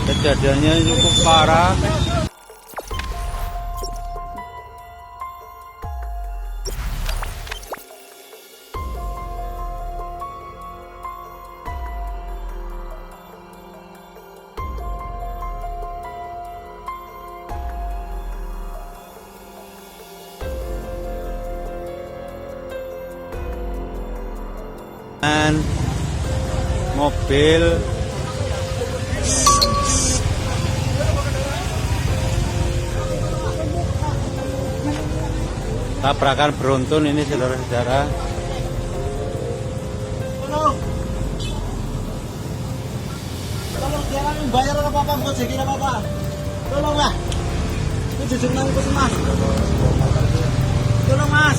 Kejadiannya cukup parah. Dan mobil tabrakan beruntun ini, saudara-saudara. Tolong jangan bayar apa-apa, bukan segini apa-apa. Tolonglah. Ini jujur nangkus mas. Tolong mas.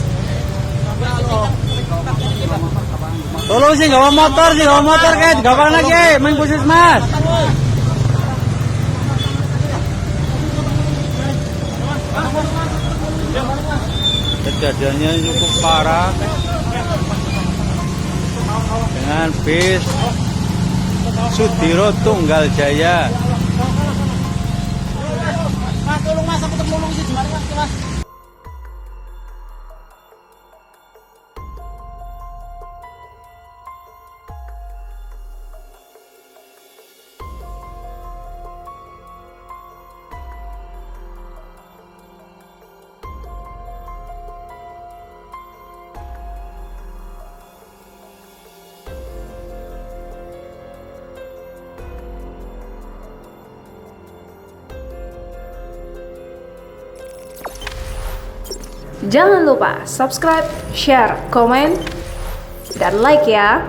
Tolong sih gawa motor kayak gampang lagi main puskesmas. Kejadiannya cukup parah dengan bis Sudiro Tunggal Jaya. Mas tolong mas, aku tertolong sih gimana mas? Jangan lupa subscribe, share, komen, dan like ya.